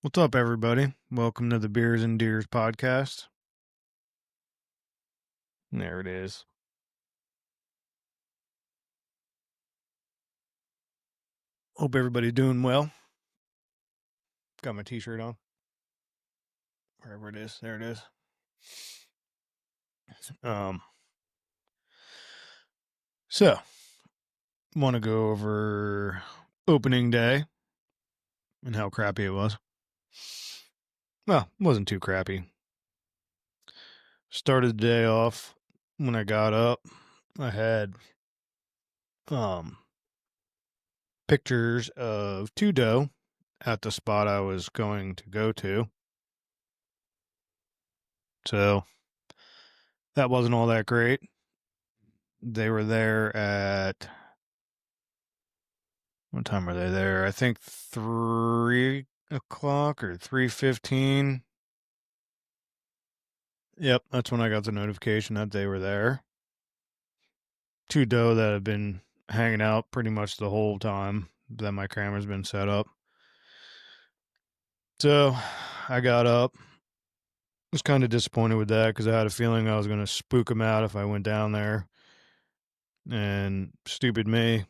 What's up, everybody? Welcome to the Beers and Deers podcast. There it is. Hope everybody's doing well. Got my t-shirt on. Wherever it is. There it is. So want to go over opening day and how crappy it was. Well, it wasn't too crappy. Started the day off when I got up. I had pictures of two doe at the spot I was going to go to. So that wasn't all that great. They were there at, what time were they there? I think 3 o'clock or 3:15. Yep, that's when I got the notification that they were there. Two doe that have been hanging out pretty much the whole time that my camera's been set up. So I got up. Was kind of disappointed with that because I had a feeling I was going to spook them out if I went down there. And stupid me,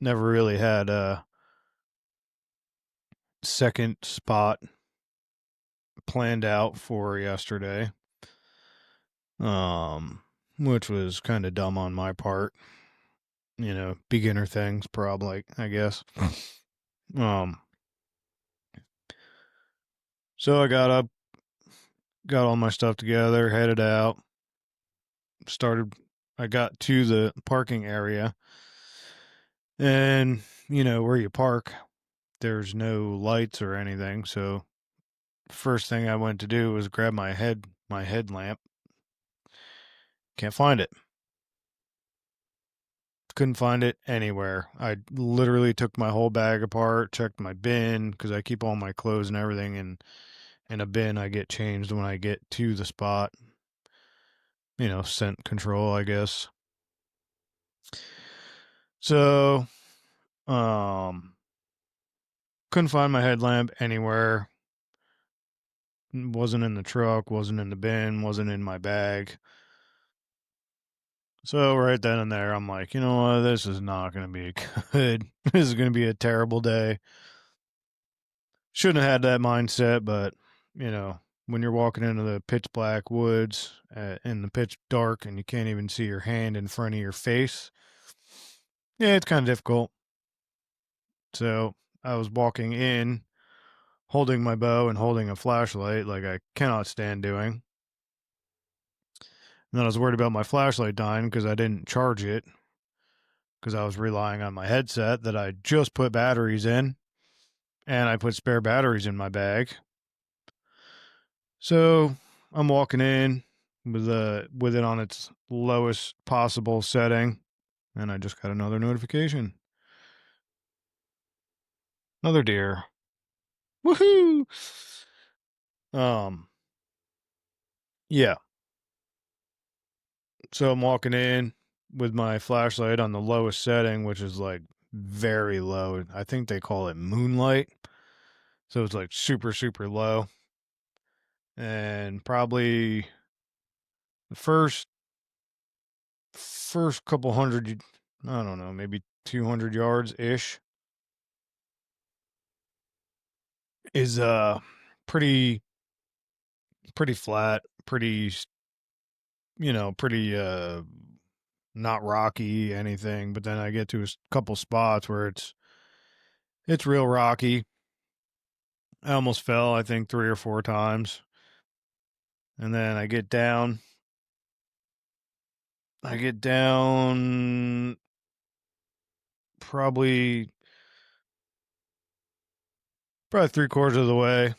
never really had a second spot planned out for yesterday. Which was kind of dumb on my part. You know, beginner things, probably, I guess. So I got up, got all my stuff together, headed out, I got to the parking area, and, you know, where you park, there's no lights or anything, so first thing I went to do was grab my headlamp. Can't find it. Couldn't find it anywhere. I literally took my whole bag apart, checked my bin, because I keep all my clothes and everything in a bin I get changed when I get to the spot. You know, scent control, I guess. So, couldn't find my headlamp anywhere. Wasn't in the truck, wasn't in the bin, wasn't in my bag. So right then and there, I'm like, you know what? This is not going to be good. This is going to be a terrible day. Shouldn't have had that mindset, but, you know, when you're walking into the pitch black woods in the pitch dark and you can't even see your hand in front of your face, yeah, it's kind of difficult. So I was walking in, holding my bow and holding a flashlight like I cannot stand doing. And then I was worried about my flashlight dying because I didn't charge it because I was relying on my headset that I just put batteries in, and I put spare batteries in my bag. So I'm walking in with it on its lowest possible setting, and I just got another notification. Another deer. Woohoo! Yeah. So I'm walking in with my flashlight on the lowest setting, which is like very low. I think they call it moonlight. So it's like super, super low. And probably the first couple hundred, I don't know, maybe 200 yards ish is pretty flat, pretty, you know, pretty not rocky anything, but then I get to a couple spots where it's real rocky. I almost fell, I think 3 or 4 times. And then I get down probably 3/4 of the way.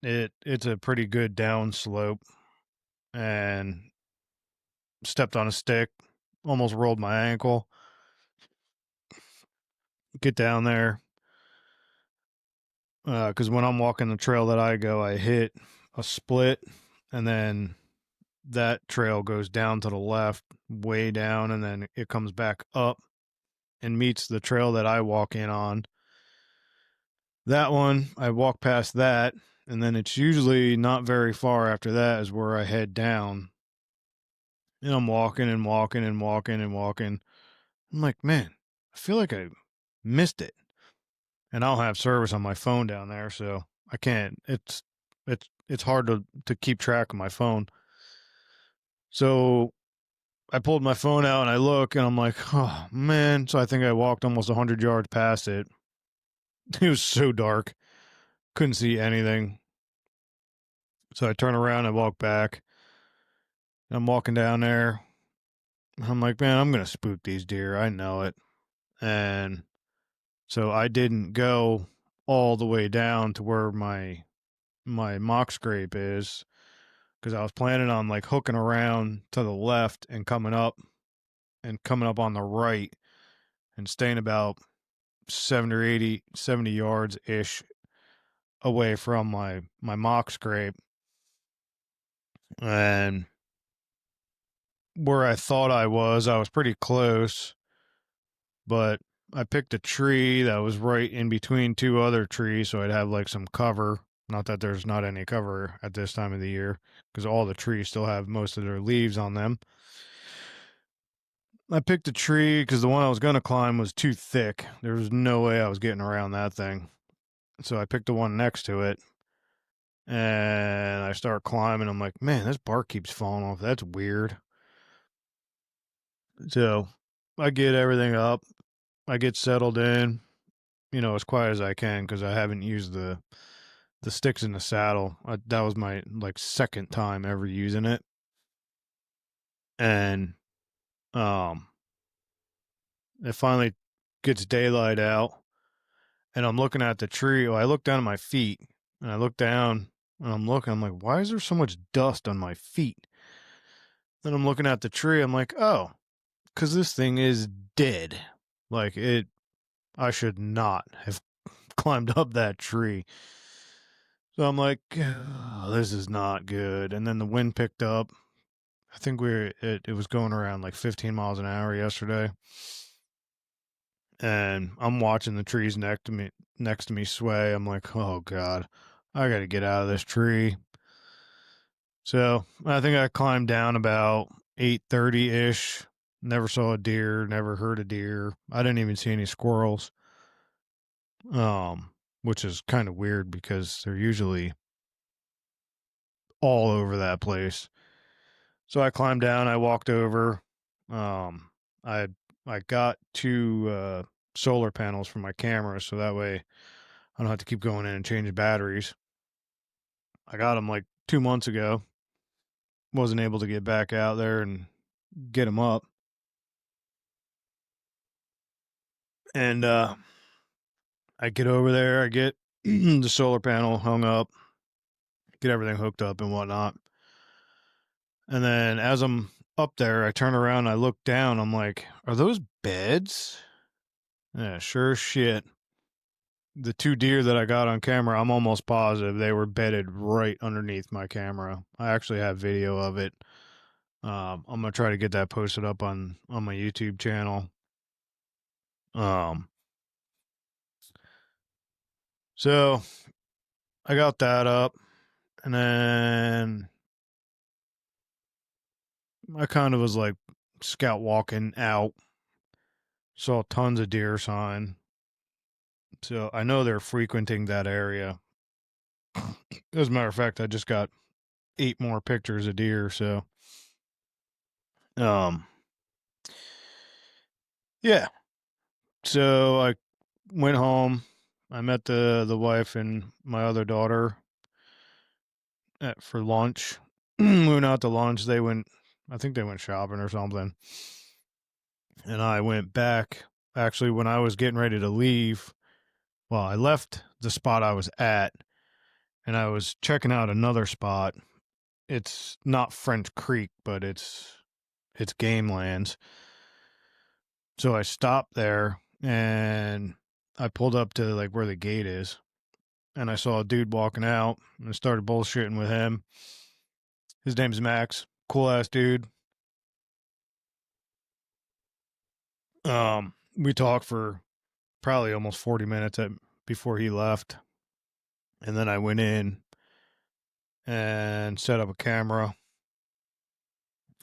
It's a pretty good down slope, and stepped on a stick, almost rolled my ankle. Get down there, because when I'm walking the trail that I go, I hit a split, and then that trail goes down to the left, way down, and then it comes back up and meets the trail that I walk in on. That one, I walk past that, and then it's usually not very far after that is where I head down. And I'm walking and walking and walking and walking. I'm like, man, I feel like I missed it. And I don't have service on my phone down there, so I can't. It's hard to keep track of my phone. So I pulled my phone out and I look and I'm like, oh man. So I think I walked almost 100 yards past it. It was so dark, couldn't see anything. So I turn around and walk back. And I'm walking down there. I'm like, man, I'm gonna spook these deer. I know it. And so I didn't go all the way down to where my mock scrape is because I was planning on like hooking around to the left and coming up on the right and staying about 70 or 80, 70 yards ish away from my mock scrape. And where I thought I was pretty close, but I picked a tree that was right in between two other trees so I'd have like some cover. Not that there's not any cover at this time of the year because all the trees still have most of their leaves on them. I picked a tree because the one I was going to climb was too thick. There was no way I was getting around that thing. So I picked the one next to it and I start climbing. I'm like, man, this bark keeps falling off. That's weird. So I get everything up. I get settled in, as quiet as I can because I haven't used the sticks in the saddle. That was my like second time ever using it. And um it finally gets daylight out and I'm looking at the tree. Well, I look down at my feet and I look down and I'm like, why is there so much dust on my feet? Then I'm looking at the tree. I'm like, oh, because this thing is dead. Like I should not have climbed up that tree. So I'm like, oh, this is not good. And then the wind picked up. I think it was going around like 15 miles an hour yesterday. And I'm watching the trees next to me sway. I'm like, oh God, I got to get out of this tree. So I think I climbed down about 8:30 ish. Never saw a deer, never heard a deer. I didn't even see any squirrels. Which is kind of weird because they're usually all over that place. So I climbed down, I walked over. Um, I I got two solar panels for my camera, so that way I don't have to keep going in and changing batteries. I got them like 2 months ago. Wasn't able to get back out there and get them up. And I get over there, I get the solar panel hung up, get everything hooked up and whatnot. And then as I'm up there, I turn around, I look down, I'm like, are those beds? Yeah, sure shit. The two deer that I got on camera, I'm almost positive they were bedded right underneath my camera. I actually have video of it. I'm gonna try to get that posted up on my YouTube channel. Um, so I got that up, and then I kind of was like scout walking out, saw tons of deer sign. So I know they're frequenting that area. As a matter of fact, I just got 8 more pictures of deer. So, um, yeah. So I went home. I met the wife and my other daughter for lunch. We went out to lunch. I think they went shopping or something. And I went back. Actually, when I was getting ready to leave, well, I left the spot I was at and I was checking out another spot. It's not French Creek, but it's game lands. So I stopped there and I pulled up to like where the gate is and I saw a dude walking out and I started bullshitting with him. His name's Max. Cool ass dude. We talked for probably almost 40 minutes before he left. And then I went in and set up a camera.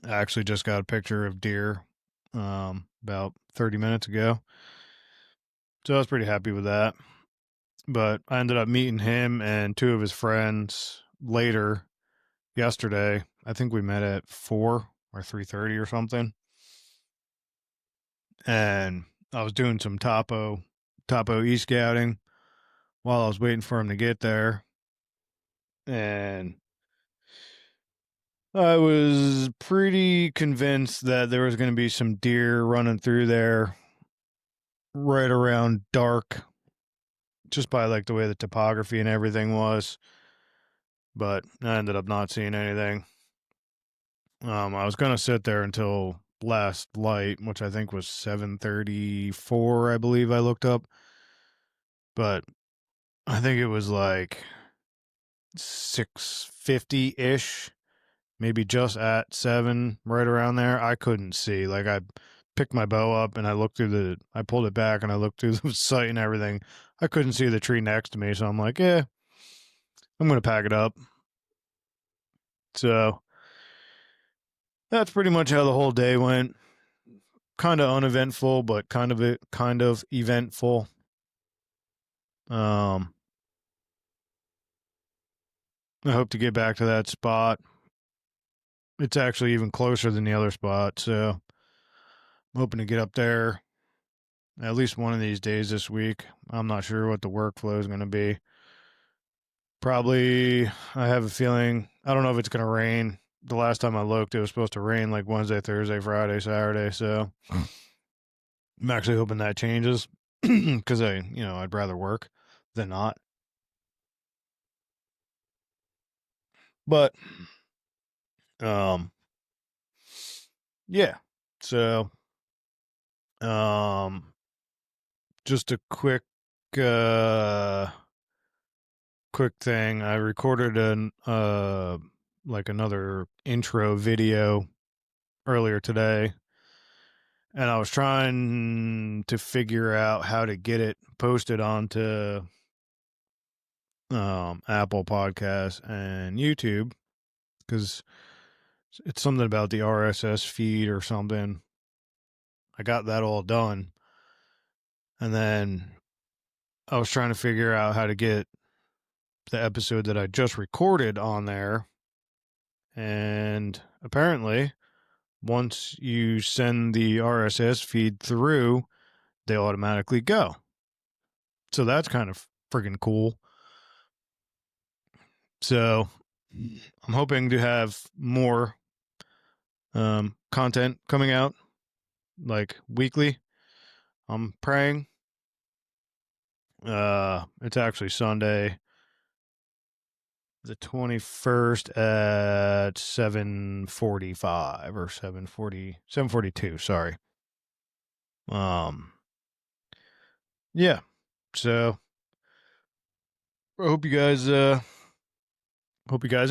I actually just got a picture of deer about 30 minutes ago. So I was pretty happy with that. But I ended up meeting him and two of his friends later yesterday. I think we met at 4 or 3:30 or something. And I was doing some topo e-scouting while I was waiting for him to get there. And I was pretty convinced that there was going to be some deer running through there right around dark, just by like the way the topography and everything was. But I ended up not seeing anything. I was going to sit there until last light, which I think was 7:34, I believe I looked up. But I think it was like 6:50-ish, maybe just at 7, right around there. I couldn't see. Like, I picked my bow up and I pulled it back and I looked through the sight and everything. I couldn't see the tree next to me, so I'm like, yeah, I'm going to pack it up. So that's pretty much how the whole day went. Kind of uneventful, but kind of eventful. I hope to get back to that spot. It's actually even closer than the other spot, so I'm hoping to get up there at least one of these days this week. I'm not sure what the workflow is going to be. Probably, I have a feeling, I don't know if it's going to rain. The last time I looked, it was supposed to rain like Wednesday, Thursday, Friday, Saturday, so I'm actually hoping that changes because I'd rather work than not. But, yeah. So, just a quick thing. I recorded another intro video earlier today, and I was trying to figure out how to get it posted onto Apple Podcasts and YouTube, because it's something about the RSS feed or something. I got that all done, and then I was trying to figure out how to get the episode that I just recorded on there. And apparently, once you send the RSS feed through, they automatically go. So that's kind of freaking cool. So I'm hoping to have more content coming out, like weekly. I'm praying. It's actually Sunday, the 21st at 7:45 or 7:42, sorry. Yeah. So I hope you guys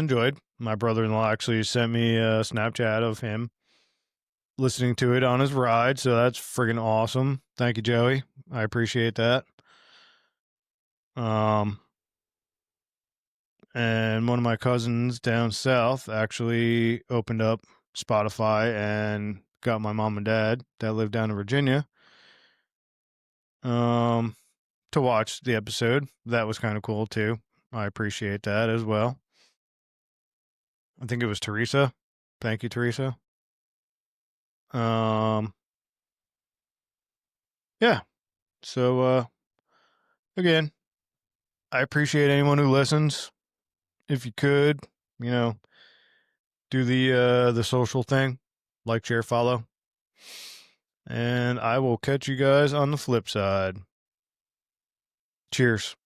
enjoyed. My brother-in-law actually sent me a Snapchat of him listening to it on his ride, so that's friggin' awesome. Thank you, Joey. I appreciate that. And one of my cousins down south actually opened up Spotify and got my mom and dad that live down in Virginia to watch the episode. That was kind of cool too. I appreciate that as well. I think it was Teresa. Thank you, Teresa. Yeah. So again, I appreciate anyone who listens. If you could, do the social thing, like, share, follow. And I will catch you guys on the flip side. Cheers.